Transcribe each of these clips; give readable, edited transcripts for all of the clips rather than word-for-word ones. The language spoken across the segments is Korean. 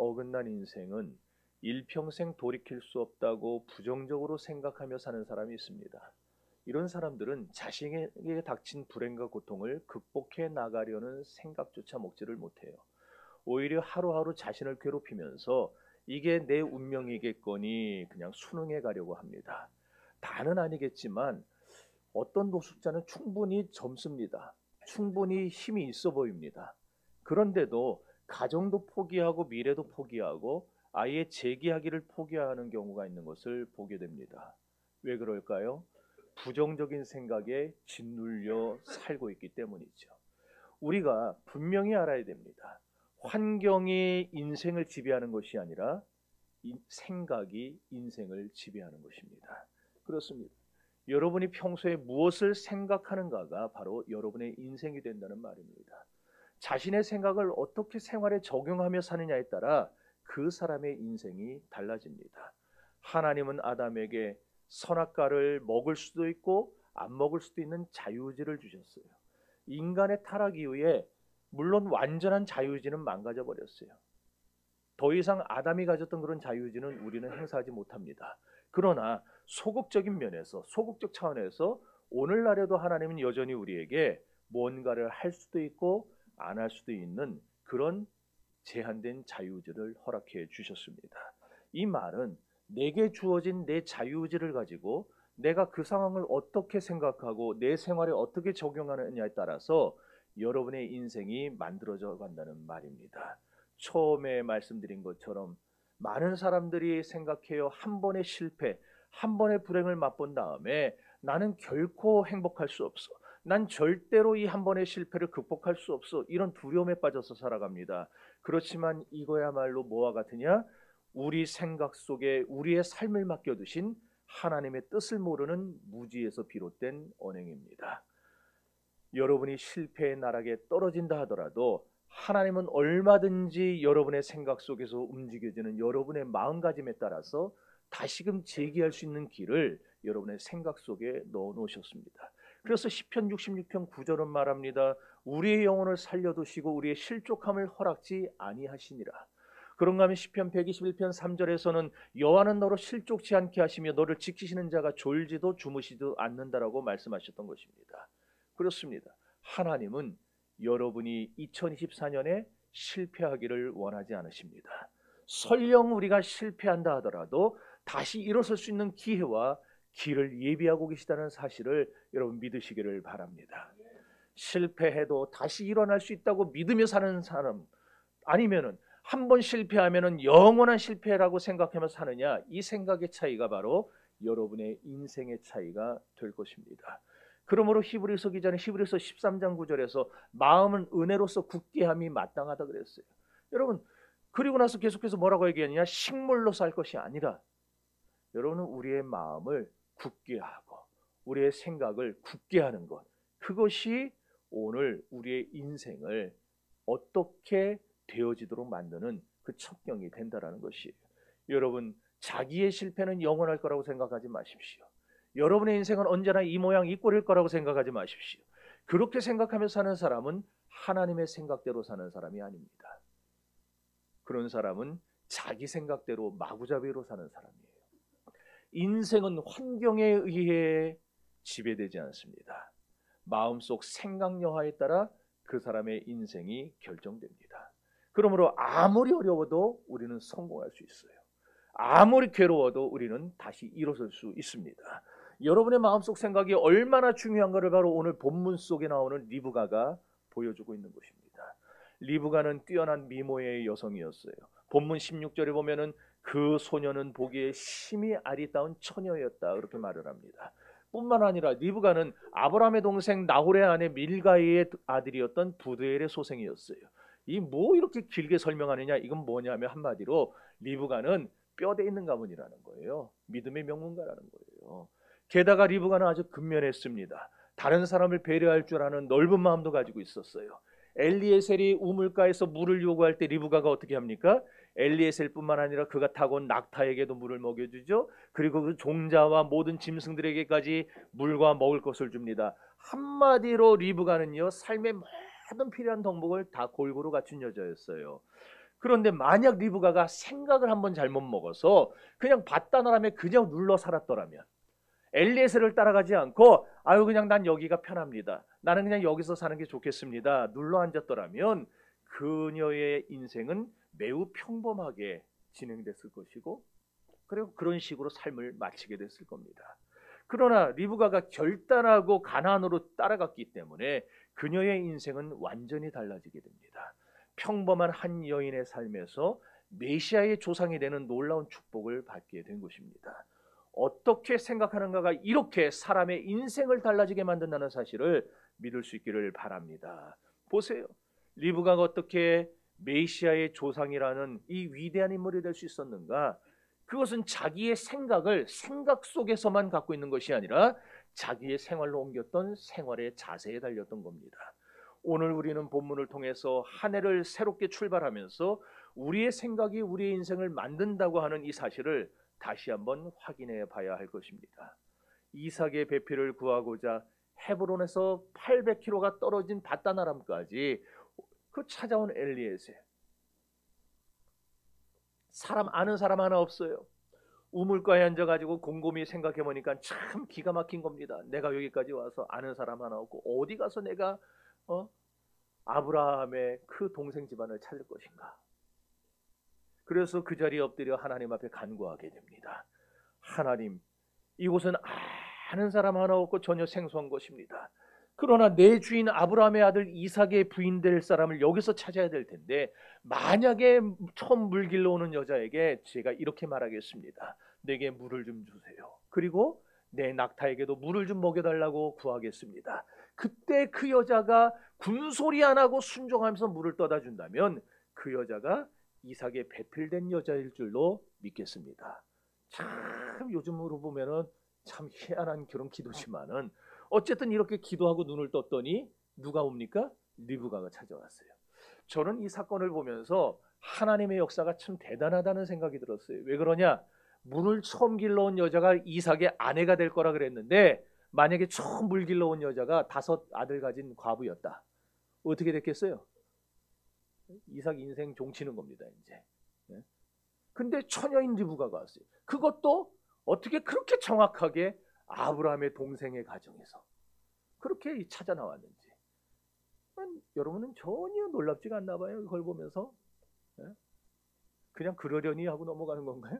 어긋난 인생은 일평생 돌이킬 수 없다고 부정적으로 생각하며 사는 사람이 있습니다. 이런 사람들은 자신에게 닥친 불행과 고통을 극복해 나가려는 생각조차 먹지를 못해요. 오히려 하루하루 자신을 괴롭히면서 이게 내 운명이겠거니 그냥 순응해 가려고 합니다. 다는 아니겠지만 어떤 노숙자는 충분히 젊습니다. 충분히 힘이 있어 보입니다. 그런데도 가정도 포기하고 미래도 포기하고 아예 재기하기를 포기하는 경우가 있는 것을 보게 됩니다. 왜 그럴까요? 부정적인 생각에 짓눌려 살고 있기 때문이죠. 우리가 분명히 알아야 됩니다. 환경이 인생을 지배하는 것이 아니라 생각이 인생을 지배하는 것입니다. 그렇습니다. 여러분이 평소에 무엇을 생각하는가가 바로 여러분의 인생이 된다는 말입니다. 자신의 생각을 어떻게 생활에 적용하며 사느냐에 따라 그 사람의 인생이 달라집니다. 하나님은 아담에게 선악과를 먹을 수도 있고 안 먹을 수도 있는 자유의지를 주셨어요. 인간의 타락 이후에 물론 완전한 자유의지는 망가져 버렸어요. 더 이상 아담이 가졌던 그런 자유의지는 우리는 행사하지 못합니다. 그러나 소극적인 면에서, 소극적 차원에서 오늘날에도 하나님은 여전히 우리에게 뭔가를 할 수도 있고 안 할 수도 있는 그런 제한된 자유의지를 허락해 주셨습니다. 이 말은 내게 주어진 내 자유의지를 가지고 내가 그 상황을 어떻게 생각하고 내 생활에 어떻게 적용하느냐에 따라서 여러분의 인생이 만들어져 간다는 말입니다. 처음에 말씀드린 것처럼 많은 사람들이 생각해요. 한 번의 실패, 한 번의 불행을 맛본 다음에 나는 결코 행복할 수 없어. 난 절대로 이 한 번의 실패를 극복할 수 없어. 이런 두려움에 빠져서 살아갑니다. 그렇지만 이거야말로 뭐와 같으냐? 우리 생각 속에 우리의 삶을 맡겨두신 하나님의 뜻을 모르는 무지에서 비롯된 언행입니다. 여러분이 실패의 나락에 떨어진다 하더라도 하나님은 얼마든지 여러분의 생각 속에서 움직여지는 여러분의 마음가짐에 따라서 다시금 재기할 수 있는 길을 여러분의 생각 속에 넣어 놓으셨습니다. 그래서 시편 66편 9절은 말합니다. 우리의 영혼을 살려두시고 우리의 실족함을 허락지 아니하시니라. 그런가 하면 시편 121편 3절에서는 여호와는 너로 실족치 않게 하시며 너를 지키시는 자가 졸지도 주무시지도 않는다라고 말씀하셨던 것입니다. 그렇습니다. 하나님은 여러분이 2024년에 실패하기를 원하지 않으십니다. 설령 우리가 실패한다 하더라도 다시 일어설 수 있는 기회와 길을 예비하고 계시다는 사실을 여러분 믿으시기를 바랍니다. 실패해도 다시 일어날 수 있다고 믿으며 사는 사람, 아니면은 한 번 실패하면은 영원한 실패라고 생각하며 사느냐, 이 생각의 차이가 바로 여러분의 인생의 차이가 될 것입니다. 그러므로 히브리서 기자는 히브리서 13장 9절에서 마음은 은혜로서 굳게 함이 마땅하다 그랬어요. 여러분, 그리고 나서 계속해서 뭐라고 얘기했느냐? 식물로 살 것이 아니라 여러분은 우리의 마음을 굳게 하고 우리의 생각을 굳게 하는 것, 그것이 오늘 우리의 인생을 어떻게 되어지도록 만드는 그 첩경이 된다라는 것이에요. 여러분, 자기의 실패는 영원할 거라고 생각하지 마십시오. 여러분의 인생은 언제나 이 모양 이 꼴일 거라고 생각하지 마십시오. 그렇게 생각하며 사는 사람은 하나님의 생각대로 사는 사람이 아닙니다. 그런 사람은 자기 생각대로 마구잡이로 사는 사람이에요. 인생은 환경에 의해 지배되지 않습니다. 마음속 생각 여하에 따라 그 사람의 인생이 결정됩니다. 그러므로 아무리 어려워도 우리는 성공할 수 있어요. 아무리 괴로워도 우리는 다시 일어설 수 있습니다. 여러분의 마음속 생각이 얼마나 중요한가를 바로 오늘 본문 속에 나오는 리브가가 보여주고 있는 것입니다. 리브가는 뛰어난 미모의 여성이었어요. 본문 16절에 보면은 그 소녀는 보기에 심히 아리따운 처녀였다, 그렇게 말을 합니다. 뿐만 아니라 리브가는 아브라함의 동생 나홀의 아내 밀가의 아들이었던 부드엘의 소생이었어요. 이 뭐 이렇게 길게 설명하느냐, 이건 뭐냐면 한마디로 리브가는 뼈대 있는 가문이라는 거예요. 믿음의 명문가라는 거예요. 게다가 리브가는 아주 근면했습니다. 다른 사람을 배려할 줄 아는 넓은 마음도 가지고 있었어요. 엘리에셀이 우물가에서 물을 요구할 때 리브가가 어떻게 합니까? 엘리에셀뿐만 아니라 그가 타고 온 낙타에게도 물을 먹여주죠. 그리고 그 종자와 모든 짐승들에게까지 물과 먹을 것을 줍니다. 한마디로 리브가는요, 삶의 모든 필요한 덕목을 다 골고루 갖춘 여자였어요. 그런데 만약 리브가가 생각을 한번 잘못 먹어서 그냥 바다나람에 그냥 눌러 살았더라면, 엘리에셀을 따라가지 않고 아유 그냥 난 여기가 편합니다, 나는 그냥 여기서 사는 게 좋겠습니다 눌러 앉았더라면 그녀의 인생은 매우 평범하게 진행됐을 것이고, 그리고 그런 식으로 삶을 마치게 됐을 겁니다. 그러나 리브가가 결단하고 가나안으로 따라갔기 때문에 그녀의 인생은 완전히 달라지게 됩니다. 평범한 한 여인의 삶에서 메시아의 조상이 되는 놀라운 축복을 받게 된 것입니다. 어떻게 생각하는가가 이렇게 사람의 인생을 달라지게 만든다는 사실을 믿을 수 있기를 바랍니다. 보세요. 리브가가 어떻게 메시아의 조상이라는 이 위대한 인물이 될 수 있었는가? 그것은 자기의 생각을 생각 속에서만 갖고 있는 것이 아니라 자기의 생활로 옮겼던 생활의 자세에 달렸던 겁니다. 오늘 우리는 본문을 통해서 한 해를 새롭게 출발하면서 우리의 생각이 우리의 인생을 만든다고 하는 이 사실을 다시 한번 확인해 봐야 할 것입니다. 이삭의 배필을 구하고자 헤브론에서 800km가 떨어진 바다나람까지 그 찾아온 엘리에셀, 사람 아는 사람 하나 없어요. 우물가에 앉아가지고 곰곰이 생각해 보니까 참 기가 막힌 겁니다. 내가 여기까지 와서 아는 사람 하나 없고 어디 가서 내가 아브라함의 그 동생 집안을 찾을 것인가. 그래서 그 자리에 엎드려 하나님 앞에 간구하게 됩니다. 하나님, 이곳은 아는 사람 하나 없고 전혀 생소한 곳입니다. 그러나 내 주인 아브라함의 아들 이삭의 부인 될 사람을 여기서 찾아야 될 텐데, 만약에 처음 물 길러 오는 여자에게 제가 이렇게 말하겠습니다. 내게 물을 좀 주세요. 그리고 내 낙타에게도 물을 좀 먹여달라고 구하겠습니다. 그때 그 여자가 군소리 안 하고 순종하면서 물을 떠다 준다면 그 여자가 이삭의 배필된 여자일 줄로 믿겠습니다. 참 요즘으로 보면은 참 희한한 그런 기도지만은 어쨌든 이렇게 기도하고 눈을 떴더니 누가 옵니까? 리브가가 찾아왔어요. 저는 이 사건을 보면서 하나님의 역사가 참 대단하다는 생각이 들었어요. 왜 그러냐? 물을 처음 길러온 여자가 이삭의 아내가 될 거라 그랬는데, 만약에 처음 물 길러온 여자가 5 아들 가진 과부였다. 어떻게 됐겠어요? 이삭 인생 종치는 겁니다, 이제. 근데 처녀인 리브가가 왔어요. 그것도 어떻게 그렇게 정확하게 아브라함의 동생의 가정에서 그렇게 찾아 나왔는지. 여러분은 전혀 놀랍지가 않나 봐요. 그걸 보면서. 그냥 그러려니 하고 넘어가는 건가요?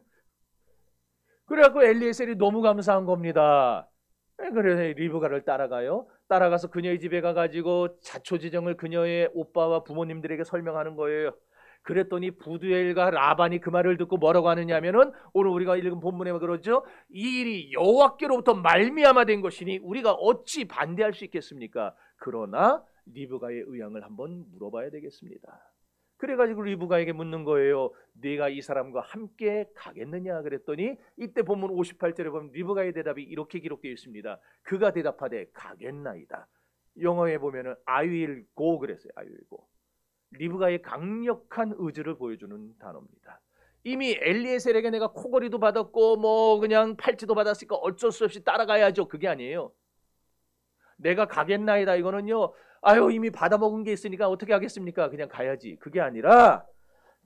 그래갖고 엘리에셀이 너무 감사한 겁니다. 그래서 리브가를 따라가요. 따라가서 그녀의 집에 가가지고 자초지정을 그녀의 오빠와 부모님들에게 설명하는 거예요. 그랬더니 부두엘과 라반이 그 말을 듣고 뭐라고 하느냐면은, 오늘 우리가 읽은 본문에 그러죠. 이 일이 여호와께로부터 말미암아 된 것이니 우리가 어찌 반대할 수 있겠습니까? 그러나 리브가의 의향을 한번 물어봐야 되겠습니다. 그래가지고 리브가에게 묻는 거예요. 네가 이 사람과 함께 가겠느냐 그랬더니, 이때 본문 58절에 보면 리브가의 대답이 이렇게 기록되어 있습니다. 그가 대답하되 가겠나이다. 영어에 보면은 I will go 그랬어요. I will go. 리브가의 강력한 의지를 보여주는 단어입니다. 이미 엘리에셀에게 내가 코걸이도 받았고 뭐 그냥 팔찌도 받았으니까 어쩔 수 없이 따라가야죠. 그게 아니에요. 내가 가겠나이다 이거는요, 아유 이미 받아먹은 게 있으니까 어떻게 하겠습니까? 그냥 가야지. 그게 아니라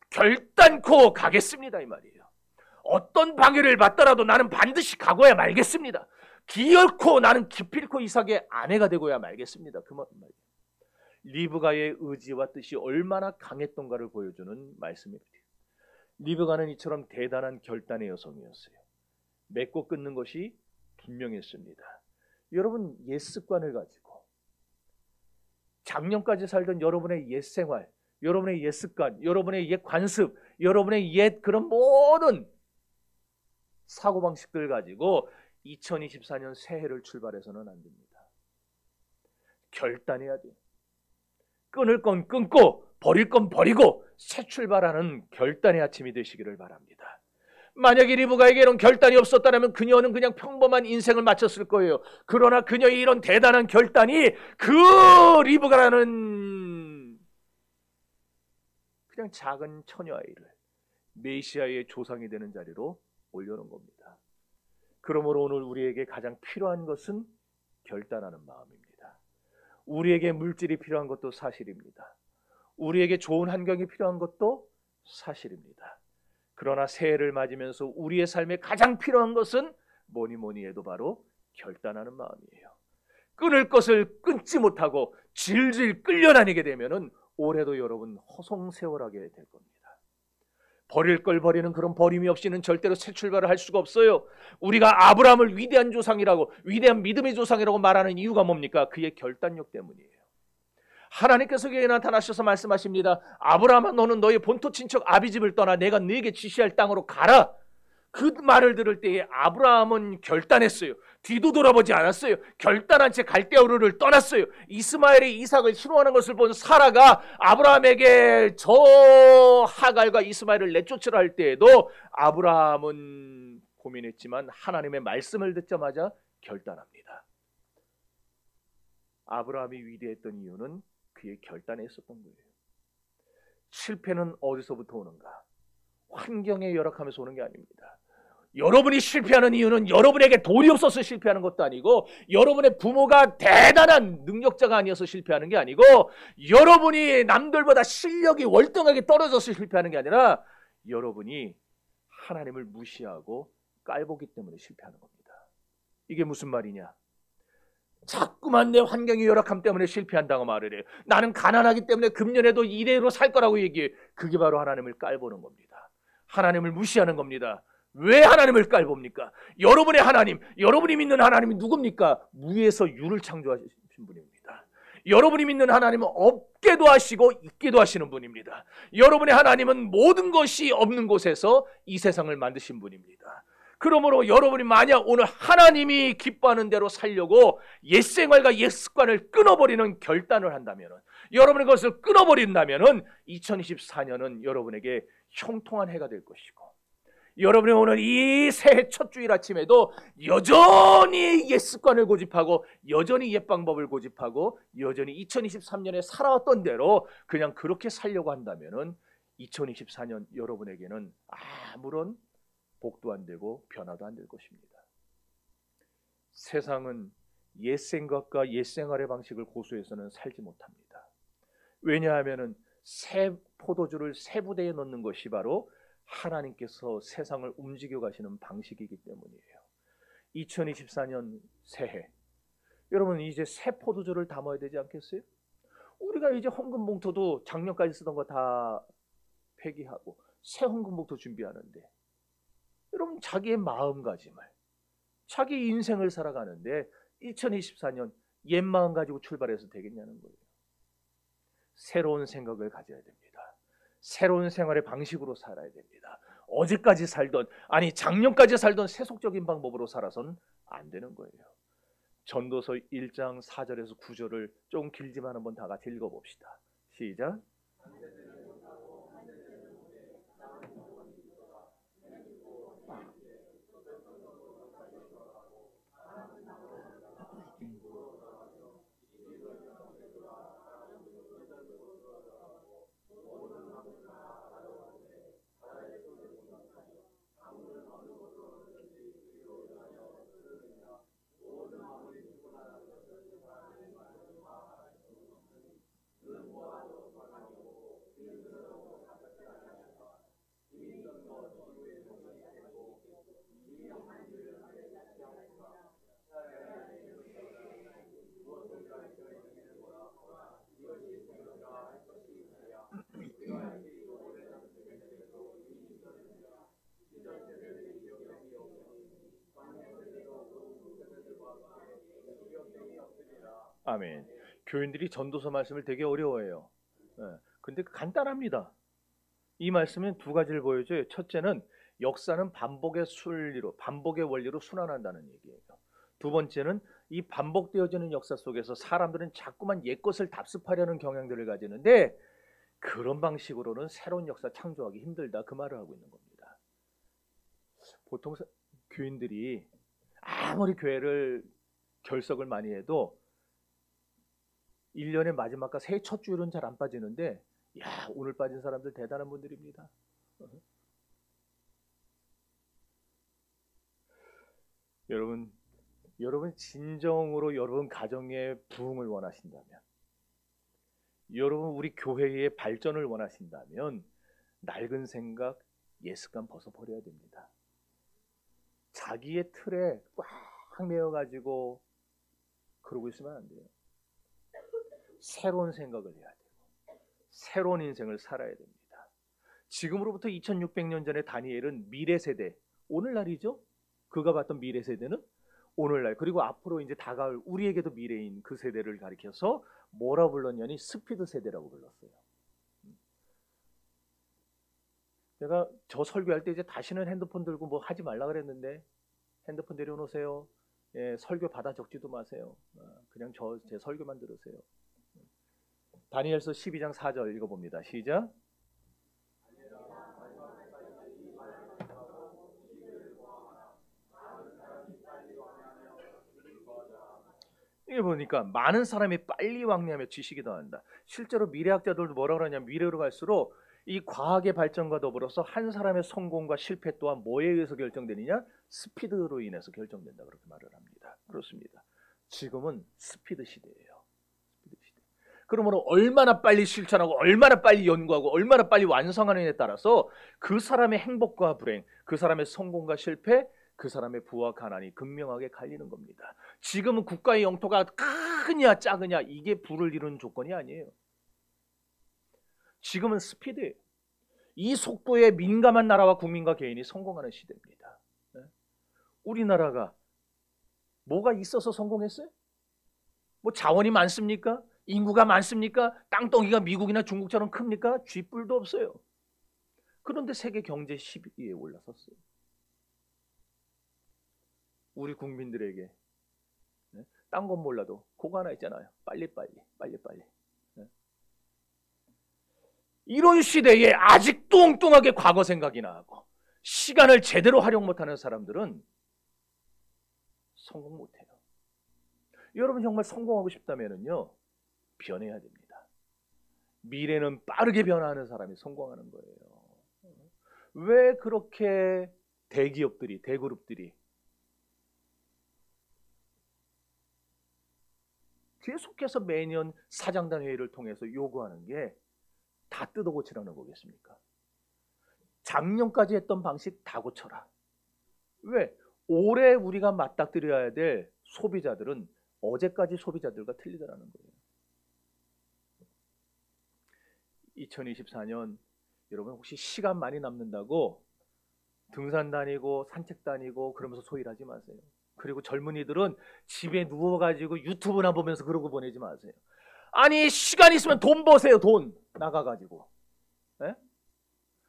결단코 가겠습니다 이 말이에요. 어떤 방해를 받더라도 나는 반드시 가고야 말겠습니다. 기어코 나는 기필코 이삭의 아내가 되고야 말겠습니다. 그 말이에요. 리브가의 의지와 뜻이 얼마나 강했던가를 보여주는 말씀입니다. 리브가는 이처럼 대단한 결단의 여성이었어요. 맺고 끊는 것이 분명했습니다. 여러분, 옛 습관을 가지고 작년까지 살던 여러분의 옛 생활, 여러분의 옛 습관, 여러분의 옛 관습, 여러분의 옛 그런 모든 사고방식들 가지고 2024년 새해를 출발해서는 안 됩니다. 결단해야 돼요. 끊을 건 끊고 버릴 건 버리고 새 출발하는 결단의 아침이 되시기를 바랍니다. 만약에 리브가에게 이런 결단이 없었다면 그녀는 그냥 평범한 인생을 마쳤을 거예요. 그러나 그녀의 이런 대단한 결단이 그 리브가라는 그냥 작은 처녀아이를 메시아의 조상이 되는 자리로 올려놓은 겁니다. 그러므로 오늘 우리에게 가장 필요한 것은 결단하는 마음입니다. 우리에게 물질이 필요한 것도 사실입니다. 우리에게 좋은 환경이 필요한 것도 사실입니다. 그러나 새해를 맞으면서 우리의 삶에 가장 필요한 것은 뭐니 해도 바로 결단하는 마음이에요. 끊을 것을 끊지 못하고 질질 끌려다니게 되면은 올해도 여러분 허송세월하게 될 겁니다. 버릴 걸 버리는 그런 버림이 없이는 절대로 새 출발을 할 수가 없어요. 우리가 아브라함을 위대한 조상이라고, 위대한 믿음의 조상이라고 말하는 이유가 뭡니까? 그의 결단력 때문이에요. 하나님께서 그에게 나타나셔서 말씀하십니다. 아브라함아, 너는 너의 본토 친척 아비집을 떠나 내가 너에게 지시할 땅으로 가라. 그 말을 들을 때에 아브라함은 결단했어요. 뒤도 돌아보지 않았어요. 결단한 채 갈대우르를 떠났어요. 이스마엘이 이삭을 희롱하는 것을 본 사라가 아브라함에게 저 하갈과 이스마엘을 내쫓으라 할 때에도 아브라함은 고민했지만 하나님의 말씀을 듣자마자 결단합니다. 아브라함이 위대했던 이유는 그의 결단에 있었던 거예요. 실패는 어디서부터 오는가? 환경의 열악함에서 오는 게 아닙니다. 여러분이 실패하는 이유는 여러분에게 돈이 없어서 실패하는 것도 아니고, 여러분의 부모가 대단한 능력자가 아니어서 실패하는 게 아니고, 여러분이 남들보다 실력이 월등하게 떨어져서 실패하는 게 아니라 여러분이 하나님을 무시하고 깔보기 때문에 실패하는 겁니다. 이게 무슨 말이냐? 자꾸만 내 환경의 열악함 때문에 실패한다고 말을 해요. 나는 가난하기 때문에 금년에도 이대로 살 거라고 얘기해요. 그게 바로 하나님을 깔보는 겁니다. 하나님을 무시하는 겁니다. 왜 하나님을 깔봅니까? 여러분의 하나님, 여러분이 믿는 하나님이 누굽니까? 무에서 유를 창조하신 분입니다. 여러분이 믿는 하나님은 없게도 하시고 있게도 하시는 분입니다. 여러분의 하나님은 모든 것이 없는 곳에서 이 세상을 만드신 분입니다. 그러므로 여러분이 만약 오늘 하나님이 기뻐하는 대로 살려고 옛생활과 옛습관을 끊어버리는 결단을 한다면, 여러분이 그것을 끊어버린다면 2024년은 여러분에게 형통한 해가 될 것이고, 여러분이 오늘 이 새해 첫 주일 아침에도 여전히 옛 습관을 고집하고 여전히 옛 방법을 고집하고 여전히 2023년에 살아왔던 대로 그냥 그렇게 살려고 한다면 2024년 여러분에게는 아무런 복도 안 되고 변화도 안 될 것입니다. 세상은 옛 생각과 옛 생활의 방식을 고수해서는 살지 못합니다. 왜냐하면 새 포도주를 새 부대에 넣는 것이 바로 하나님께서 세상을 움직여 가시는 방식이기 때문이에요. 2024년 새해, 여러분 이제 새 포도주를 담아야 되지 않겠어요? 우리가 이제 헌금 봉투도 작년까지 쓰던 거 다 폐기하고 새 헌금 봉투 준비하는데, 여러분 자기의 마음가짐을, 자기 인생을 살아가는데 2024년 옛 마음 가지고 출발해서 되겠냐는 거예요. 새로운 생각을 가져야 됩니다. 새로운 생활의 방식으로 살아야 됩니다. 어제까지 살던, 아니 작년까지 살던 세속적인 방법으로 살아서는 안 되는 거예요. 전도서 1장 4절에서 9절을 좀 길지만 한번 다 같이 읽어봅시다. 시작. 아멘. 교인들이 전도서 말씀을 되게 어려워해요. 근데 간단합니다. 이 말씀은 두 가지를 보여줘요. 첫째는 역사는 반복의 순리로, 반복의 원리로 순환한다는 얘기예요. 두 번째는 이 반복되어지는 역사 속에서 사람들은 자꾸만 옛것을 답습하려는 경향들을 가지는데, 그런 방식으로는 새로운 역사 창조하기 힘들다, 그 말을 하고 있는 겁니다. 보통 교인들이 아무리 교회를 결석을 많이 해도 1년의 마지막과 새해 첫 주일은 잘 안 빠지는데, 야, 오늘 빠진 사람들 대단한 분들입니다. 여러분 진정으로 여러분 가정의 부흥을 원하신다면, 여러분 우리 교회의 발전을 원하신다면, 낡은 생각, 옛 습관 벗어버려야 됩니다. 자기의 틀에 꽉 매여가지고 그러고 있으면 안 돼요. 새로운 생각을 해야 되고 새로운 인생을 살아야 됩니다. 지금으로부터 2600년 전에 다니엘은 미래 세대, 오늘날이죠. 그가 봤던 미래 세대는 오늘날, 그리고 앞으로 이제 다가올 우리에게도 미래인 그 세대를 가리켜서 뭐라 불렀냐니 스피드 세대라고 불렀어요. 제가 저 설교할 때 이제 다시는 핸드폰 들고 뭐 하지 말라 그랬는데 핸드폰 내려놓으세요. 예, 설교 받아 적지도 마세요. 그냥 제 설교만 들으세요. 다니엘서 12장 4절 읽어봅니다. 시작. 이게 보니까 많은 사람이 빨리 왕래하며 지식이 더한다. 실제로 미래학자들도 뭐라 그러냐면 미래로 갈수록 이 과학의 발전과 더불어서 한 사람의 성공과 실패 또한 뭐에 의해서 결정되느냐? 스피드로 인해서 결정된다, 그렇게 말을 합니다. 그렇습니다. 지금은 스피드 시대예요. 스피드 시대. 그러므로 얼마나 빨리 실천하고 얼마나 빨리 연구하고 얼마나 빨리 완성하느냐에 따라서 그 사람의 행복과 불행, 그 사람의 성공과 실패, 그 사람의 부와 가난이 극명하게 갈리는 겁니다. 지금은 국가의 영토가 크냐 작으냐 이게 부를 이루는 조건이 아니에요. 지금은 스피드예요. 이 속도에 민감한 나라와 국민과 개인이 성공하는 시대입니다. 우리나라가 뭐가 있어서 성공했어요? 뭐 자원이 많습니까? 인구가 많습니까? 땅덩이가 미국이나 중국처럼 큽니까? 쥐뿔도 없어요. 그런데 세계 경제 10위에 올라섰어요. 우리 국민들에게 딴 건 몰라도 그거 하나 있잖아요. 빨리빨리. 이런 시대에 아직도 엉뚱하게 과거 생각이나 하고 시간을 제대로 활용 못하는 사람들은 성공 못해요. 여러분 정말 성공하고 싶다면요, 변해야 됩니다. 미래는 빠르게 변화하는 사람이 성공하는 거예요. 왜 그렇게 대기업들이, 대그룹들이 계속해서 매년 사장단 회의를 통해서 요구하는 게 다 뜯어고치라는 거겠습니까? 작년까지 했던 방식 다 고쳐라. 왜? 올해 우리가 맞닥뜨려야 될 소비자들은 어제까지 소비자들과 틀리더라는 거예요. 2024년 여러분 혹시 시간 많이 남는다고 등산 다니고 산책 다니고 그러면서 소일하지 마세요. 그리고 젊은이들은 집에 누워가지고 유튜브나 보면서 그러고 보내지 마세요. 아니 시간 있으면 돈 버세요. 돈 나가가지고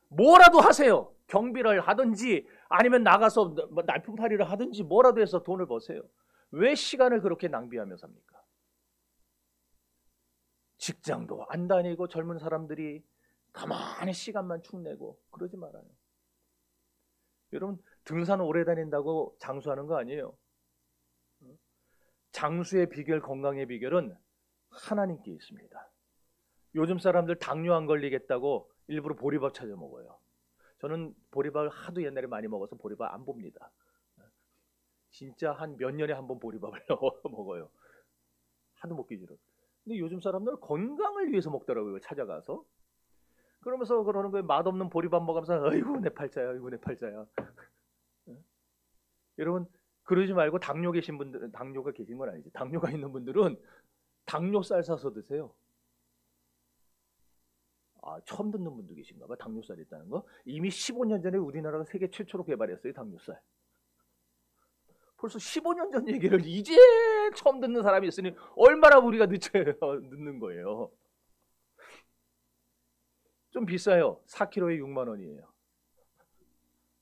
뭐라도 하세요. 경비를 하든지 아니면 나가서 날품팔이를 하든지 뭐라도 해서 돈을 버세요. 왜 시간을 그렇게 낭비하며 삽니까? 직장도 안 다니고 젊은 사람들이 가만히 시간만 축내고 그러지 말아요. 여러분 등산 오래 다닌다고 장수하는 거 아니에요. 장수의 비결, 건강의 비결은 하나님께 있습니다. 요즘 사람들 당뇨 안 걸리겠다고 일부러 보리밥 찾아 먹어요. 저는 보리밥을 하도 옛날에 많이 먹어서 보리밥 안 봅니다. 진짜 한 몇 년에 한 번 보리밥을 먹어요. 하도 먹기 싫어. 근데 요즘 사람들은 건강을 위해서 먹더라고요. 찾아가서. 그러면서 그러는 거예요. 맛없는 보리밥 먹으면서 아이고 내 팔자야, 아이고 내 팔자야. 여러분 그러지 말고 당뇨가 계신 건 아니지. 당뇨가 있는 분들은 당뇨쌀 사서 드세요. 아, 처음 듣는 분도 계신가 봐. 당뇨쌀 있다는 거. 이미 15년 전에 우리나라가 세계 최초로 개발했어요. 당뇨쌀. 벌써 15년 전 얘기를 이제 처음 듣는 사람이 있으니 얼마나 우리가 늦는 거예요. 좀 비싸요. 4kg에 6만 원이에요.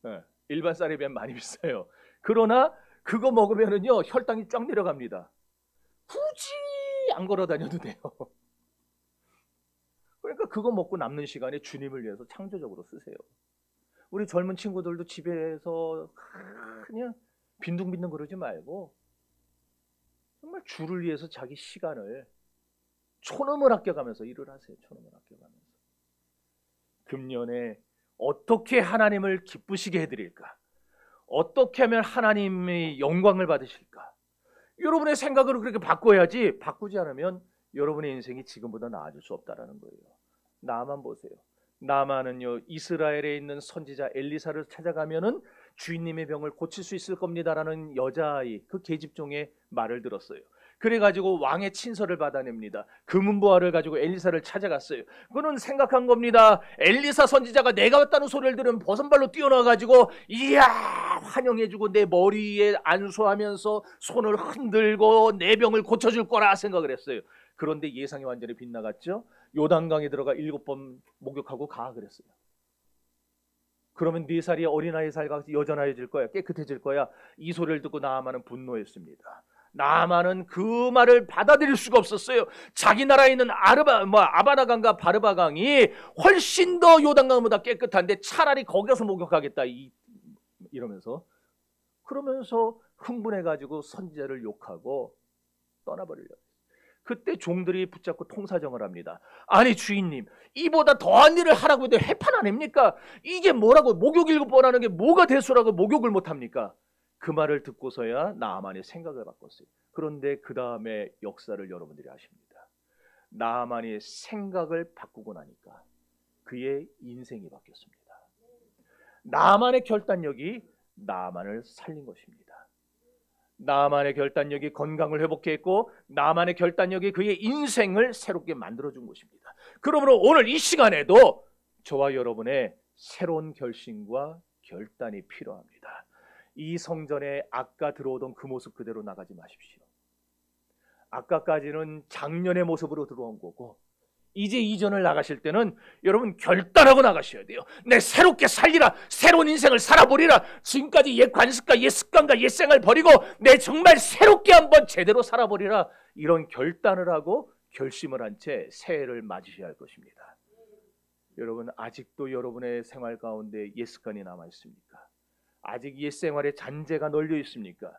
네, 일반 쌀에 비하면 많이 비싸요. 그러나 그거 먹으면은요 혈당이 쫙 내려갑니다. 굳이 안 걸어 다녀도 돼요. 그러니까 그거 먹고 남는 시간에 주님을 위해서 창조적으로 쓰세요. 우리 젊은 친구들도 집에서 그냥 빈둥빈둥 그러지 말고 정말 주를 위해서 자기 시간을 촌음을 아껴가면서 일을 하세요. 촌음을 아껴가면서. 금년에 어떻게 하나님을 기쁘시게 해드릴까? 어떻게 하면 하나님의 영광을 받으실까? 여러분의 생각을 그렇게 바꿔야지. 바꾸지 않으면 여러분의 인생이 지금보다 나아질 수 없다는 거예요. 나만 보세요. 나아만은요 이스라엘에 있는 선지자 엘리사를 찾아가면은 주인님의 병을 고칠 수 있을 겁니다라는 여자아이 그 계집종의 말을 들었어요. 그래가지고 왕의 친서를 받아냅니다. 금은보화를 가지고 엘리사를 찾아갔어요. 그는 생각한 겁니다. 엘리사 선지자가 내가 왔다는 소리를 들으면 버선발로 뛰어나가지고 이야 환영해주고 내 머리에 안수하면서 손을 흔들고 내 병을 고쳐줄 거라 생각을 했어요. 그런데 예상이 완전히 빗나갔죠. 요단강에 들어가 7번 목욕하고 가 그랬어요. 그러면 4살이 어린아이 살과 여전해질 거야, 깨끗해질 거야. 이 소리를 듣고 나아만은 분노했습니다. 나아만은 그 말을 받아들일 수가 없었어요. 자기 나라에 있는 아바나강과 바르바강이 훨씬 더 요단강보다 깨끗한데 차라리 거기서 목욕하겠다 이러면서 그러면서 흥분해가지고 선지자를 욕하고 떠나버리려고. 그때 종들이 붙잡고 통사정을 합니다. 아니 주인님, 이보다 더한 일을 하라고 해도 해판 아닙니까? 이게 뭐라고 목욕 7번 하는 게 뭐가 대수라고 목욕을 못합니까? 그 말을 듣고서야 나아만이 생각을 바꿨어요. 그런데 그 다음에 역사를 여러분들이 아십니다. 나아만이 생각을 바꾸고 나니까 그의 인생이 바뀌었습니다. 나아만의 결단력이 나아만을 살린 것입니다. 나아만의 결단력이 건강을 회복했고 나아만의 결단력이 그의 인생을 새롭게 만들어준 것입니다. 그러므로 오늘 이 시간에도 저와 여러분의 새로운 결심과 결단이 필요합니다. 이 성전에 아까 들어오던 그 모습 그대로 나가지 마십시오. 아까까지는 작년의 모습으로 들어온 거고 이제 이전을 나가실 때는 여러분 결단하고 나가셔야 돼요. 내 새롭게 살리라. 새로운 인생을 살아보리라. 지금까지 옛 관습과 옛 습관과 옛 생활 버리고 내 정말 새롭게 한번 제대로 살아보리라. 이런 결단을 하고 결심을 한 채 새해를 맞으셔야 할 것입니다. 여러분 아직도 여러분의 생활 가운데 옛 습관이 남아 있습니까? 아직 옛 생활에 잔재가 널려 있습니까?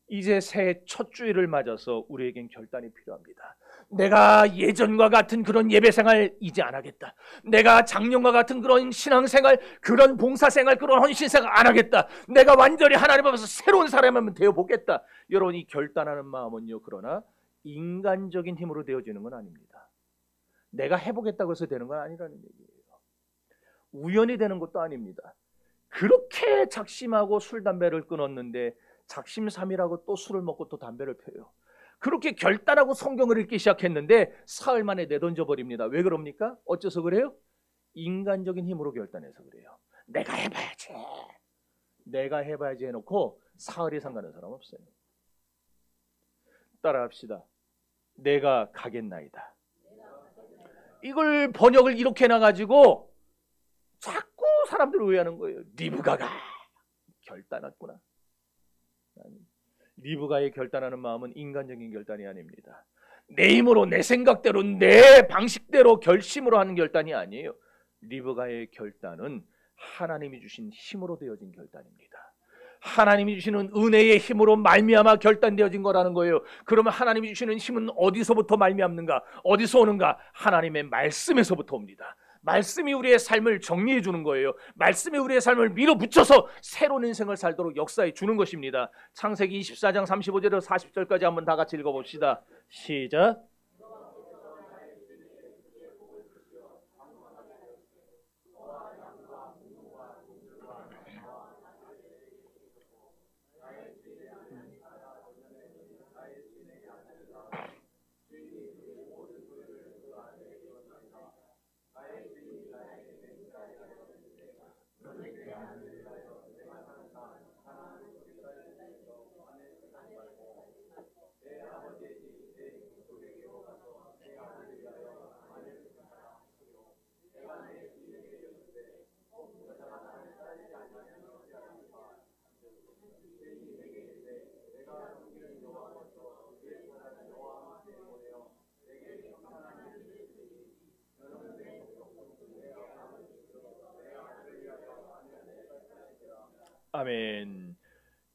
이제 새해 첫 주일을 맞아서 우리에겐 결단이 필요합니다. 내가 예전과 같은 그런 예배생활 이제 안 하겠다. 내가 작년과 같은 그런 신앙생활, 그런 봉사생활, 그런 헌신생활 안 하겠다. 내가 완전히 하나님 앞에서 새로운 사람을 되어보겠다. 여러분 이 결단하는 마음은요, 그러나 인간적인 힘으로 되어지는 건 아닙니다. 내가 해보겠다고 해서 되는 건 아니라는 얘기예요. 우연히 되는 것도 아닙니다. 그렇게 작심하고 술, 담배를 끊었는데 작심삼일하고 또 술을 먹고 또 담배를 펴요. 그렇게 결단하고 성경을 읽기 시작했는데 사흘 만에 내던져 버립니다. 왜 그럽니까? 어째서 그래요? 인간적인 힘으로 결단해서 그래요. 내가 해봐야지. 내가 해봐야지 해놓고 사흘 이상 가는 사람 없어요. 따라합시다. 내가 가겠나이다. 이걸 번역을 이렇게 해놔가지고 자꾸 사람들을 오해하는 거예요. 리브가가 결단했구나. 리브가의 결단하는 마음은 인간적인 결단이 아닙니다. 내 힘으로 내 생각대로 내 방식대로 결심으로 하는 결단이 아니에요. 리브가의 결단은 하나님이 주신 힘으로 되어진 결단입니다. 하나님이 주시는 은혜의 힘으로 말미암아 결단되어진 거라는 거예요. 그러면 하나님이 주시는 힘은 어디서부터 말미암는가? 어디서 오는가? 하나님의 말씀에서부터 옵니다. 말씀이 우리의 삶을 정리해 주는 거예요. 말씀이 우리의 삶을 밀어붙여서 새로운 인생을 살도록 역사해 주는 것입니다. 창세기 24장 35절에서 40절까지 한번 다 같이 읽어봅시다. 시작. 아멘.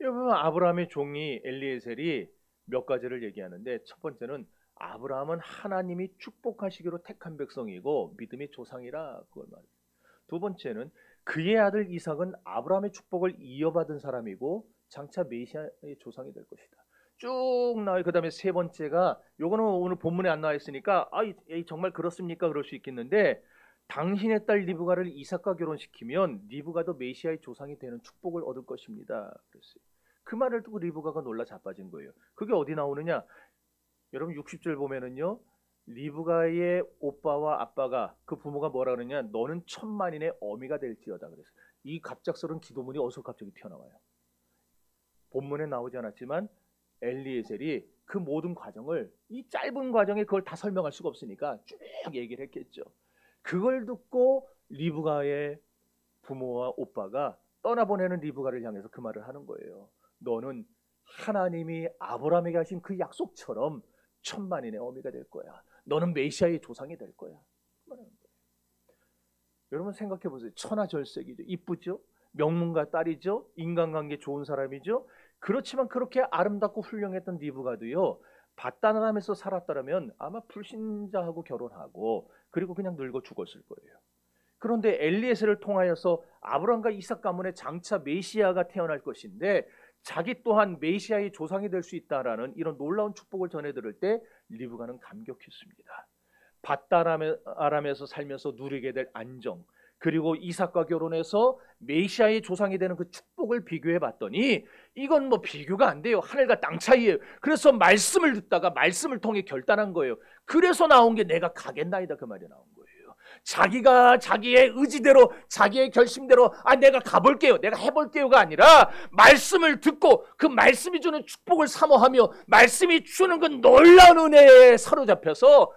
여러분 아브라함의 종이 엘리에셀이 몇 가지를 얘기하는데 첫 번째는 아브라함은 하나님이 축복하시기로 택한 백성이고 믿음의 조상이라 그걸 말해요. 두 번째는 그의 아들 이삭은 아브라함의 축복을 이어받은 사람이고 장차 메시아의 조상이 될 것이다. 쭉 나와요. 그 다음에 세 번째가 요거는 오늘 본문에 안 나와 있으니까 정말 그렇습니까? 그럴 수 있겠는데 당신의 딸 리브가를 이삭과 결혼시키면 리브가도 메시아의 조상이 되는 축복을 얻을 것입니다. 그랬어요. 그 말을 듣고 리브가가 놀라 자빠진 거예요. 그게 어디 나오느냐? 여러분 60절 보면은요. 리브가의 오빠와 아빠가 그 부모가 뭐라 그러냐? 너는 천만인의 어미가 될지어다 그랬어요. 이 갑작스러운 기도문이 어디서 갑자기 튀어나와요? 본문에 나오지 않았지만 엘리에셀이 그 모든 과정을 이 짧은 과정에 그걸 다 설명할 수가 없으니까 쭉 얘기를 했겠죠. 그걸 듣고 리브가의 부모와 오빠가 떠나보내는 리브가를 향해서 그 말을 하는 거예요. 너는 하나님이 아브라함에게 하신 그 약속처럼 천만인의 어미가 될 거야. 너는 메시아의 조상이 될 거야. 여러분 생각해 보세요. 천하절색이죠. 이쁘죠? 명문가 딸이죠. 인간관계 좋은 사람이죠. 그렇지만 그렇게 아름답고 훌륭했던 리브가도요. 밧단아람에서 살았다면 아마 불신자하고 결혼하고 그리고 그냥 늙어 죽었을 거예요. 그런데 엘리에셀을 통하여서 아브라함과 이삭 가문에 장차 메시아가 태어날 것인데 자기 또한 메시아의 조상이 될 수 있다라는 이런 놀라운 축복을 전해 들을 때 리브가는 감격했습니다. 밧단아람에서 살면서 누리게 될 안정, 그리고 이삭과 결혼해서 메시아의 조상이 되는 그 축복을 비교해 봤더니 이건 뭐 비교가 안 돼요. 하늘과 땅 차이예요. 그래서 말씀을 듣다가 말씀을 통해 결단한 거예요. 그래서 나온 게 내가 가겠나이다 그 말이 나온 거예요. 자기가 자기의 의지대로 자기의 결심대로 내가 가볼게요, 내가 해볼게요가 아니라 말씀을 듣고 그 말씀이 주는 축복을 사모하며 말씀이 주는 그 놀라운 은혜에 사로잡혀서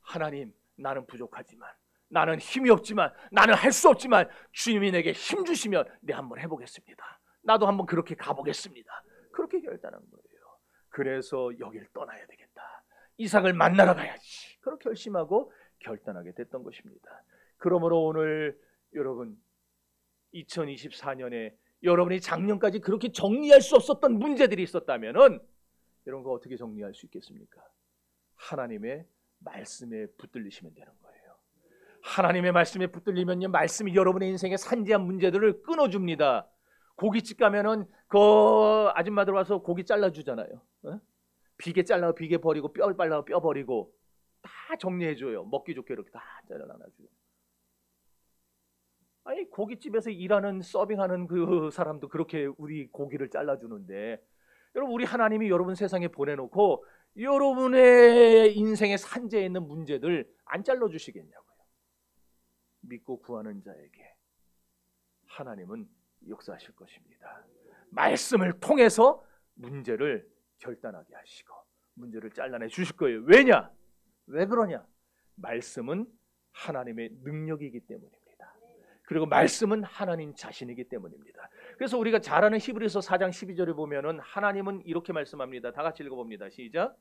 하나님, 나는 부족하지만, 나는 힘이 없지만, 나는 할 수 없지만 주님이 내게 힘 주시면 내가 한번 해보겠습니다. 나도 한번 그렇게 가보겠습니다. 그렇게 결단한 거예요. 그래서 여길 떠나야 되겠다. 이삭을 만나러 가야지. 그렇게 결심하고 결단하게 됐던 것입니다. 그러므로 오늘 여러분 2024년에 여러분이 작년까지 그렇게 정리할 수 없었던 문제들이 있었다면은 여러분 그거 어떻게 정리할 수 있겠습니까? 하나님의 말씀에 붙들리시면 되는 거예요. 하나님의 말씀에 붙들리면요, 말씀이 여러분의 인생의 산재한 문제들을 끊어줍니다. 고깃집 가면은 그 아줌마들 와서 고기 잘라주잖아요. 비계 잘라 비계 버리고 뼈 잘라 뼈 버리고 다 정리해줘요. 먹기 좋게 이렇게 다 잘라놔줘요. 아니 고깃집에서 일하는 서빙하는 그 사람도 그렇게 우리 고기를 잘라주는데 여러분 우리 하나님이 여러분 세상에 보내놓고 여러분의 인생의 산재에 있는 문제들 안 잘라주시겠냐고요. 믿고 구하는 자에게 하나님은 역사하실 것입니다. 말씀을 통해서 문제를 결단하게 하시고 문제를 잘라내 주실 거예요. 왜냐? 왜 그러냐? 말씀은 하나님의 능력이기 때문입니다. 그리고 말씀은 하나님 자신이기 때문입니다. 그래서 우리가 잘 아는 히브리서 4장 12절에 보면은 하나님은 이렇게 말씀합니다. 다 같이 읽어봅니다. 시작.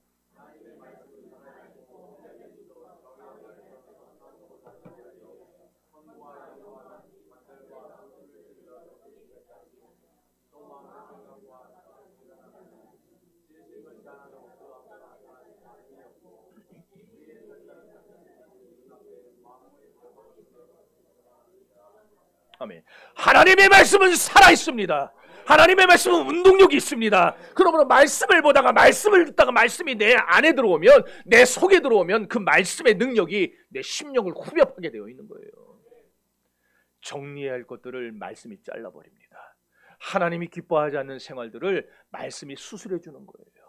아멘. 하나님의 말씀은 살아있습니다. 하나님의 말씀은 운동력이 있습니다. 그러므로 말씀을 보다가 말씀을 듣다가 말씀이 내 안에 들어오면 내 속에 들어오면 그 말씀의 능력이 내 심령을 후벼파게 되어 있는 거예요. 정리해야 할 것들을 말씀이 잘라버립니다. 하나님이 기뻐하지 않는 생활들을 말씀이 수술해 주는 거예요.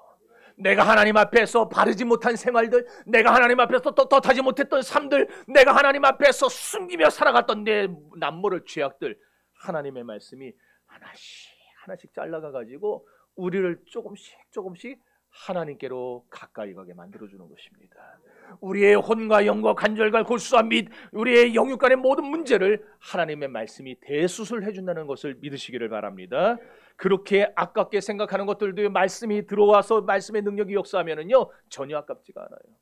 내가 하나님 앞에서 바르지 못한 생활들, 내가 하나님 앞에서 떳떳하지 못했던 삶들, 내가 하나님 앞에서 숨기며 살아갔던 내 남모를 죄악들, 하나님의 말씀이 하나씩 잘라가가지고 우리를 조금씩 하나님께로 가까이 가게 만들어주는 것입니다. 우리의 혼과 영과 관절과 골수와 및 우리의 영육간의 모든 문제를 하나님의 말씀이 대수술해 준다는 것을 믿으시기를 바랍니다. 그렇게 아깝게 생각하는 것들도 말씀이 들어와서 말씀의 능력이 역사하면은요 전혀 아깝지가 않아요.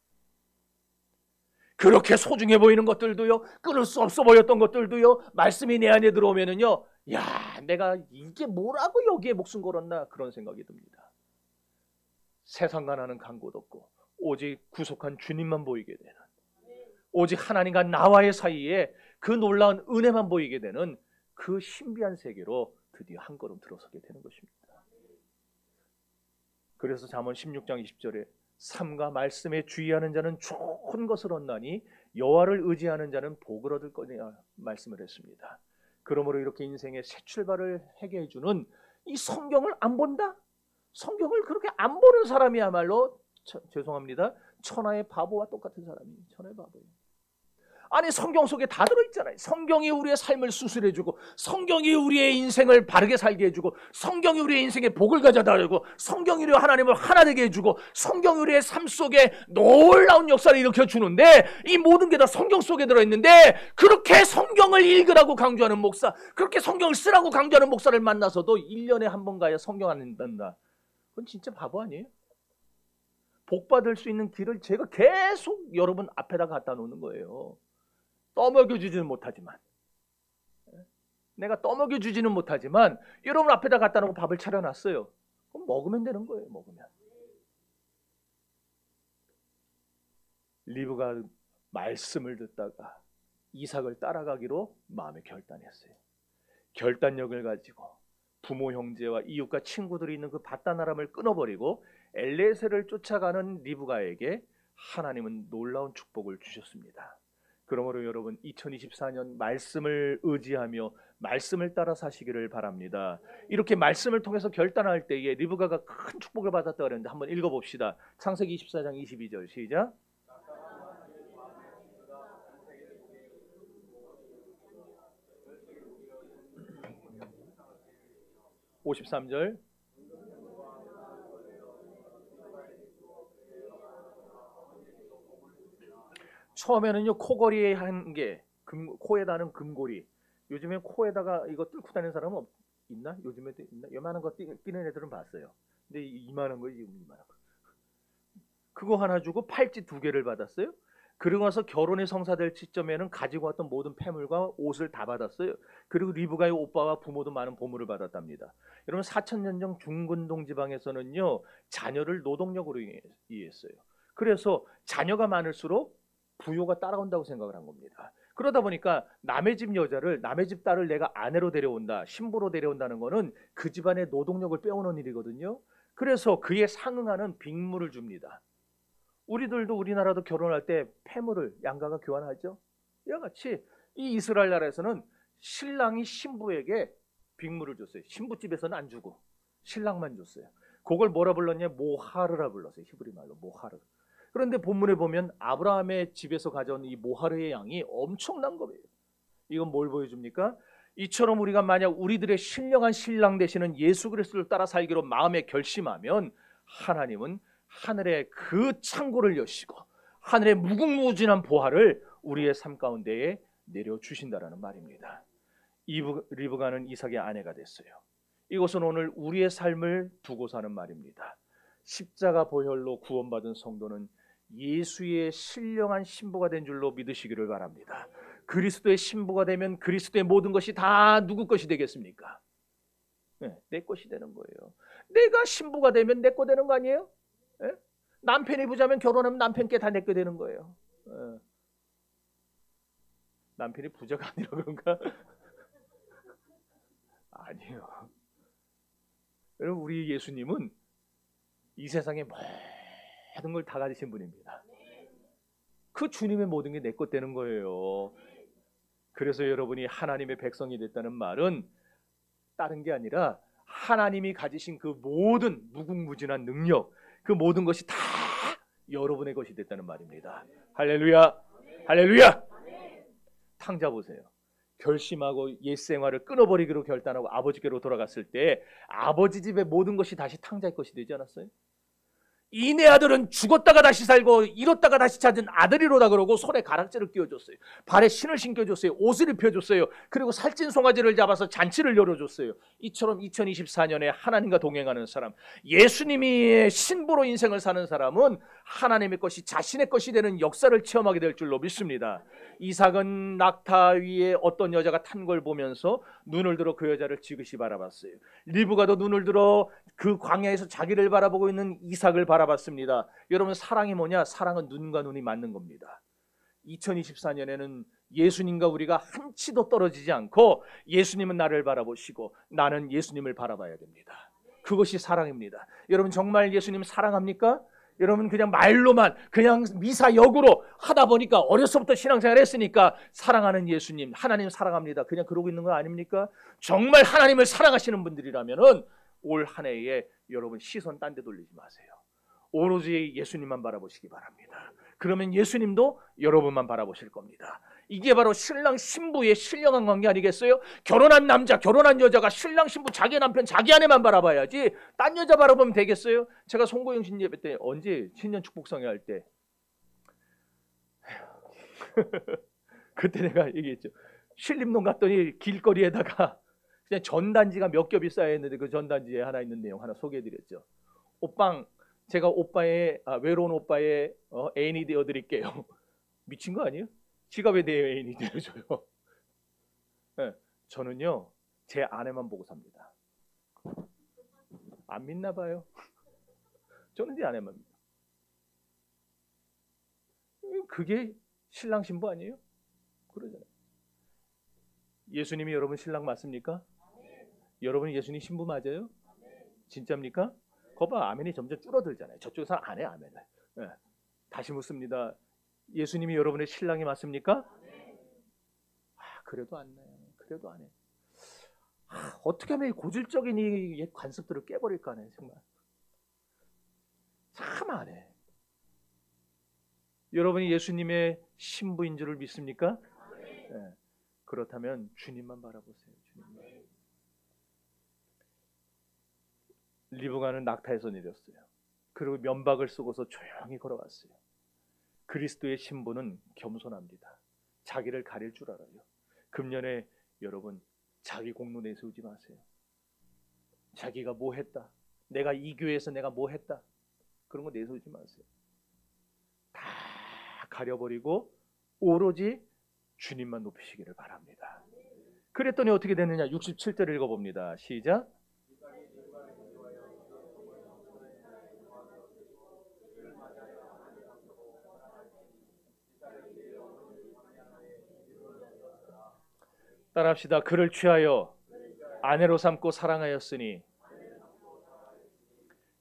그렇게 소중해 보이는 것들도요, 끊을 수 없어 보였던 것들도요, 말씀이 내 안에 들어오면은요, 야, 내가 이게 뭐라고 여기에 목숨 걸었나 그런 생각이 듭니다. 세상과 나는 간 곳 없고 오직 구속한 주님만 보이게 되는, 오직 하나님과 나와의 사이에 그 놀라운 은혜만 보이게 되는 그 신비한 세계로 드디어 한 걸음 들어서게 되는 것입니다. 그래서 잠언 16장 20절에 삶과 말씀에 주의하는 자는 좋은 것을 얻나니 여호와를 의지하는 자는 복을 얻을 거냐 말씀을 했습니다. 그러므로 이렇게 인생의 새 출발을 하게 해주는 이 성경을 안 본다? 성경을 그렇게 안 보는 사람이야말로 죄송합니다. 천하의 바보와 똑같은 사람이에요. 천하의 바보예요. 아니 성경 속에 다 들어있잖아요. 성경이 우리의 삶을 수술해주고, 성경이 우리의 인생을 바르게 살게 해주고, 성경이 우리의 인생에 복을 가져다 주고, 성경이 우리 하나님을 하나 되게 해주고, 성경이 우리의 삶 속에 놀라운 역사를 일으켜주는데, 이 모든 게 다 성경 속에 들어있는데, 그렇게 성경을 읽으라고 강조하는 목사, 그렇게 성경을 쓰라고 강조하는 목사를 만나서도 1년에 한 번 가야 성경 안 읽는다. 그건 진짜 바보 아니에요? 복 받을 수 있는 길을 제가 계속 여러분 앞에다 갖다 놓는 거예요. 떠먹여주지는 못하지만, 내가 떠먹여주지는 못하지만 여러분 앞에다 갖다 놓고 밥을 차려놨어요. 그럼 먹으면 되는 거예요. 먹으면. 리브가 말씀을 듣다가 이삭을 따라가기로 마음에 결단했어요. 결단력을 가지고 부모 형제와 이웃과 친구들이 있는 그 밧다나람을 끊어버리고 엘레셀을 쫓아가는 리브가에게 하나님은 놀라운 축복을 주셨습니다. 그러므로 여러분 2024년 말씀을 의지하며 말씀을 따라 사시기를 바랍니다. 이렇게 말씀을 통해서 결단할 때에 리브가가 큰 축복을 받았다고 그랬는데 한번 읽어봅시다. 창세기 24장 22절 시작. 53절. 처음에는요 코걸이에 한 게 코에다 하는 금고리. 요즘에 코에다가 이거 뚫고 다니는 사람은 있나? 요즘에도 있나? 요만한 거 끼는 애들은 봤어요. 근데 이만한 거 지금 이만한 거. 그거 하나 주고 팔찌 2개를 받았어요. 그리고 나서 결혼이 성사될 시점에는 가지고 왔던 모든 폐물과 옷을 다 받았어요. 그리고 리브가의 오빠와 부모도 많은 보물을 받았답니다. 여러분 4,000년 전 중근동 지방에서는요 자녀를 노동력으로 이해했어요. 그래서 자녀가 많을수록 부요가 따라온다고 생각을 한 겁니다. 그러다 보니까 남의 집 여자를, 남의 집 딸을 내가 아내로 데려온다, 신부로 데려온다는 거는 그 집안의 노동력을 빼오는 일이거든요. 그래서 그에 상응하는 빅물을 줍니다. 우리들도 우리나라도 결혼할 때 폐물을 양가가 교환하죠. 이와 같이 이 이스라엘 나라에서는 신랑이 신부에게 빅물을 줬어요. 신부집에서는 안 주고 신랑만 줬어요. 그걸 뭐라 불렀냐? 모하르라 불렀어요. 히브리 말로 모하르. 그런데 본문에 보면 아브라함의 집에서 가져온 이 모하르의 양이 엄청난 거예요. 이건 뭘 보여줍니까? 이처럼 우리가 만약 우리들의 신령한 신랑 되시는 예수 그리스도를 따라 살기로 마음에 결심하면 하나님은 하늘의 그 창고를 여시고 하늘의 무궁무진한 보화를 우리의 삶 가운데에 내려주신다라는 말입니다. 리브가는 이삭의 아내가 됐어요. 이것은 오늘 우리의 삶을 두고 사는 말입니다. 십자가 보혈로 구원받은 성도는 예수의 신령한 신부가 된 줄로 믿으시기를 바랍니다. 그리스도의 신부가 되면 그리스도의 모든 것이 다 누구 것이 되겠습니까? 네, 내 것이 되는 거예요. 내가 신부가 되면 내 거 되는 거 아니에요? 네? 남편이 부자면 결혼하면 남편께 다 내 거 되는 거예요. 네. 남편이 부자가 아니라 그런가? 아니에요. 여러분 우리 예수님은 이 세상에 모든 걸 다 가지신 분입니다. 그 주님의 모든 게 내 것 되는 거예요. 그래서 여러분이 하나님의 백성이 됐다는 말은 다른 게 아니라 하나님이 가지신 그 모든 무궁무진한 능력, 그 모든 것이 다 여러분의 것이 됐다는 말입니다. 할렐루야, 할렐루야. 탕자 보세요. 결심하고 옛 생활을 끊어버리기로 결단하고 아버지께로 돌아갔을 때 아버지 집의 모든 것이 다시 탕자의 것이 되지 않았어요? 이 내 아들은 죽었다가 다시 살고 잃었다가 다시 찾은 아들이로다 그러고 손에 가락지를 끼워줬어요. 발에 신을 신겨줬어요. 옷을 입혀줬어요. 그리고 살찐 송아지를 잡아서 잔치를 열어줬어요. 이처럼 2024년에 하나님과 동행하는 사람, 예수님이 신부로 인생을 사는 사람은 하나님의 것이 자신의 것이 되는 역사를 체험하게 될 줄로 믿습니다. 이삭은 낙타 위에 어떤 여자가 탄 걸 보면서 눈을 들어 그 여자를 지그시 바라봤어요. 리브가도 눈을 들어 그 광야에서 자기를 바라보고 있는 이삭을 바라봤습니다. 여러분 사랑이 뭐냐? 사랑은 눈과 눈이 맞는 겁니다. 2024년에는 예수님과 우리가 한치도 떨어지지 않고 예수님은 나를 바라보시고 나는 예수님을 바라봐야 됩니다. 그것이 사랑입니다. 여러분 정말 예수님 사랑합니까? 여러분 그냥 말로만 그냥 미사역으로 하다 보니까 어려서부터 신앙생활 했으니까 사랑하는 예수님, 하나님 사랑합니다, 그냥 그러고 있는 거 아닙니까? 정말 하나님을 사랑하시는 분들이라면은 올 한 해에 여러분 시선 딴 데 돌리지 마세요. 오로지 예수님만 바라보시기 바랍니다. 그러면 예수님도 여러분만 바라보실 겁니다. 이게 바로 신랑 신부의 신령한 관계 아니겠어요? 결혼한 남자, 결혼한 여자가 신랑 신부 자기 남편 자기 아내만 바라봐야지 딴 여자 바라보면 되겠어요? 제가 송고영 신예배 때 언제 신년 축복성회 할 때 그때 내가 얘기했죠. 신림동 갔더니 길거리에다가 그냥 전단지가 몇 겹이 쌓여있는데 그 전단지에 하나 있는 내용 하나 소개해드렸죠. 오빵, 제가 오빠의 외로운 오빠의 애인이 되어드릴게요. 미친 거 아니에요? 지가 왜 내 애인이 되어줘요? 네, 저는요 제 아내만 보고 삽니다. 안 믿나 봐요. 저는 제 아내만 믿어요. 그게 신랑 신부 아니에요? 그러잖아요. 예수님이 여러분 신랑 맞습니까? 여러분이 예수님 신부 맞아요? 진짜입니까? 거봐, 아멘이 점점 줄어들잖아요. 저쪽에서 안 해, 아멘을. 네. 다시 묻습니다. 예수님이 여러분의 신랑이 맞습니까? 그래도 안 해. 그래도 안 해. 어떻게 하면 이 고질적인 이 관습들을 깨버릴까 하네, 정말. 참 안 해. 여러분이 예수님의 신부인 줄을 믿습니까? 네. 그렇다면 주님만 바라보세요. 주님만. 리브가는 낙타에서 내렸어요. 그리고 면박을 쓰고서 조용히 걸어갔어요. 그리스도의 신부는 겸손합니다. 자기를 가릴 줄 알아요. 금년에 여러분 자기 공로 내세우지 마세요. 자기가 뭐 했다, 내가 이 교회에서 내가 뭐 했다, 그런 거 내세우지 마세요. 다 가려버리고 오로지 주님만 높이시기를 바랍니다. 그랬더니 어떻게 됐느냐? 67절을 읽어봅니다. 시작. 따라합시다. 그를 취하여 아내로 삼고 사랑하였으니.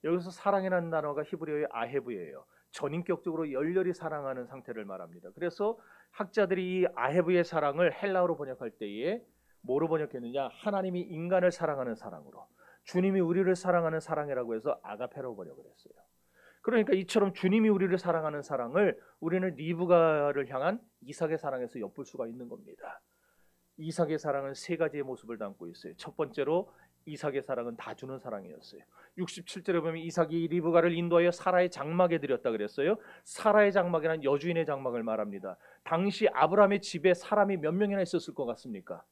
여기서 사랑이라는 단어가 히브리어의 아헤브예요. 전인격적으로 열렬히 사랑하는 상태를 말합니다. 그래서 학자들이 이 아헤브의 사랑을 헬라어로 번역할 때에 뭐로 번역했느냐? 하나님이 인간을 사랑하는 사랑으로, 주님이 우리를 사랑하는 사랑이라고 해서 아가페로 번역을 했어요. 그러니까 이처럼 주님이 우리를 사랑하는 사랑을 우리는 리브가를 향한 이삭의 사랑에서 엿볼 수가 있는 겁니다. 이삭의 사랑은 세 가지의 모습을 담고 있어요. 첫 번째로 이삭의 사랑은 다 주는 사랑이었어요. 67절에 보면 이삭이 리브가를 인도하여 사라의 장막에 들였다 그랬어요. 사라의 장막이란 여주인의 장막을 말합니다. 당시 아브라함의 집에 사람이 몇 명이나 있었을 것 같습니까?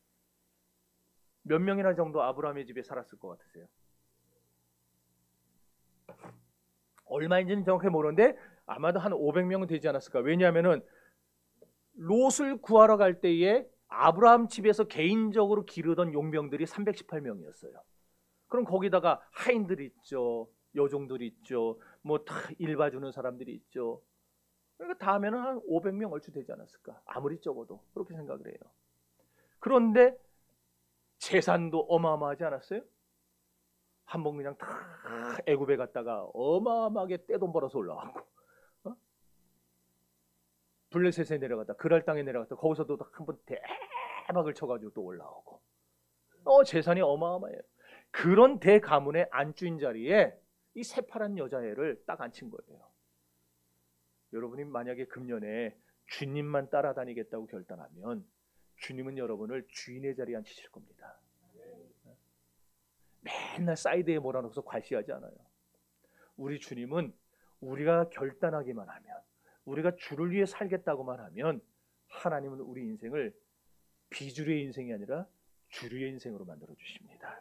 몇 명이나 정도 아브라함의 집에 살았을 것 같으세요? 얼마인지는 정확히 모르는데 아마도 한 500명은 되지 않았을까. 왜냐하면은 롯을 구하러 갈 때에 아브라함 집에서 개인적으로 기르던 용병들이 318명이었어요. 그럼 거기다가 하인들이 있죠, 여종들이 있죠, 뭐 다 일봐주는 사람들이 있죠. 그러니까 다 하면은 한 500명 얼추 되지 않았을까. 아무리 적어도 그렇게 생각을 해요. 그런데 재산도 어마어마하지 않았어요? 한번 그냥 다 애굽에 갔다가 어마어마하게 떼돈 벌어서 올라가고, 블레셋에 내려갔다, 그랄 땅에 내려갔다, 거기서도 한번 대박을 쳐가지고 또 올라오고, 재산이 어마어마해요. 그런 대가문의 안주인 자리에 이 새파란 여자애를 딱 앉힌 거예요. 여러분이 만약에 금년에 주님만 따라다니겠다고 결단하면 주님은 여러분을 주인의 자리에 앉히실 겁니다. 맨날 사이드에 몰아넣어서 괄시하지 않아요. 우리 주님은 우리가 결단하기만 하면, 우리가 주를 위해 살겠다고만 하면 하나님은 우리 인생을 비주류의 인생이 아니라 주류의 인생으로 만들어 주십니다.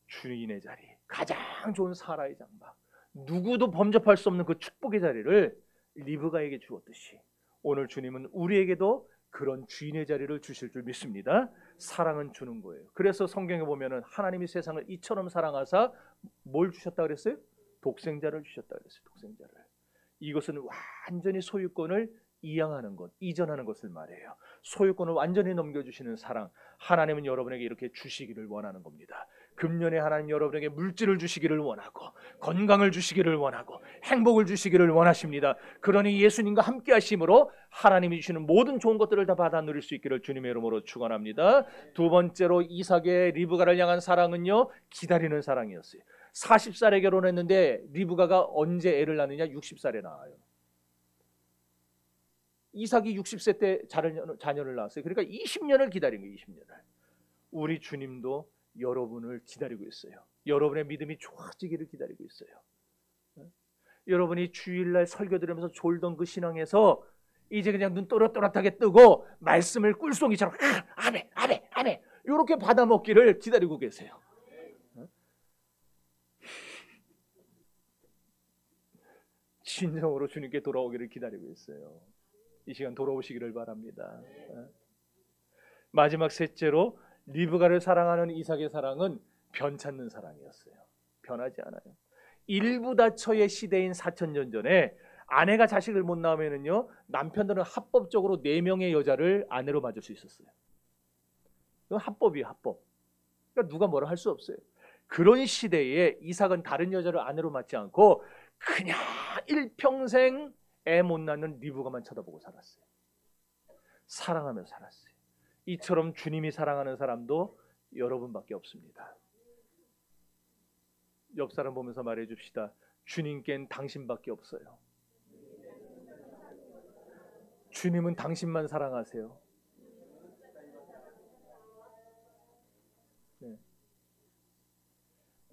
주인의 자리, 가장 좋은 사라의 장막, 누구도 범접할 수 없는 그 축복의 자리를 리브가에게 주었듯이 오늘 주님은 우리에게도 그런 주인의 자리를 주실 줄 믿습니다. 사랑은 주는 거예요. 그래서 성경에 보면은 하나님이 세상을 이처럼 사랑하사 뭘 주셨다 그랬어요? 독생자를 주셨다 그랬어요. 독생자를. 이것은 완전히 소유권을 이양하는 것, 이전하는 것을 말해요. 소유권을 완전히 넘겨주시는 사랑, 하나님은 여러분에게 이렇게 주시기를 원하는 겁니다. 금년에 하나님 여러분에게 물질을 주시기를 원하고, 건강을 주시기를 원하고, 행복을 주시기를 원하십니다. 그러니 예수님과 함께 하심으로 하나님이 주시는 모든 좋은 것들을 다 받아 누릴 수 있기를 주님의 이름으로 축원합니다. 두 번째로 이삭의 리브가를 향한 사랑은요, 기다리는 사랑이었어요. 40살에 결혼했는데 리브가가 언제 애를 낳느냐? 60살에 낳아요. 이삭이 60세 때 자녀를 낳았어요. 그러니까 20년을 기다린 거예요. 20년을. 우리 주님도 여러분을 기다리고 있어요. 여러분의 믿음이 좋아지기를 기다리고 있어요. 여러분이 주일날 설교 들으면서 졸던 그 신앙에서 이제 그냥 눈 또렷또렷하게 뜨고 말씀을 꿀송이처럼 아멘 아멘 아멘 이렇게 받아먹기를 기다리고 계세요. 진정으로 주님께 돌아오기를 기다리고 있어요. 이 시간 돌아오시기를 바랍니다. 마지막 셋째로 리브가를 사랑하는 이삭의 사랑은 변찮는 사랑이었어요. 변하지 않아요. 일부다처의 시대인 4000년 전에 아내가 자식을 못 낳으면요, 남편들은 합법적으로 4명의 여자를 아내로 맞을 수 있었어요. 이건 합법이에요, 합법. 그러니까 누가 뭐라 할 수 없어요. 그런 시대에 이삭은 다른 여자를 아내로 맞지 않고 그냥 일평생 애 못 낳는 리브가만 쳐다보고 살았어요. 사랑하며 살았어요. 이처럼 주님이 사랑하는 사람도 여러분밖에 없습니다. 옆 사람 보면서 말해 줍시다. 주님께는 당신밖에 없어요. 주님은 당신만 사랑하세요. 네.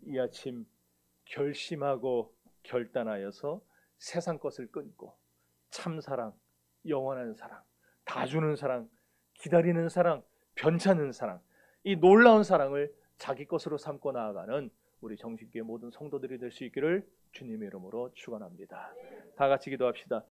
이 아침 결심하고 결단하여서 세상 것을 끊고 참사랑, 영원한 사랑, 다 주는 사랑, 기다리는 사랑, 변찮은 사랑, 이 놀라운 사랑을 자기 것으로 삼고 나아가는 우리 정신교회 모든 성도들이 될 수 있기를 주님의 이름으로 축원합니다. 다 같이 기도합시다.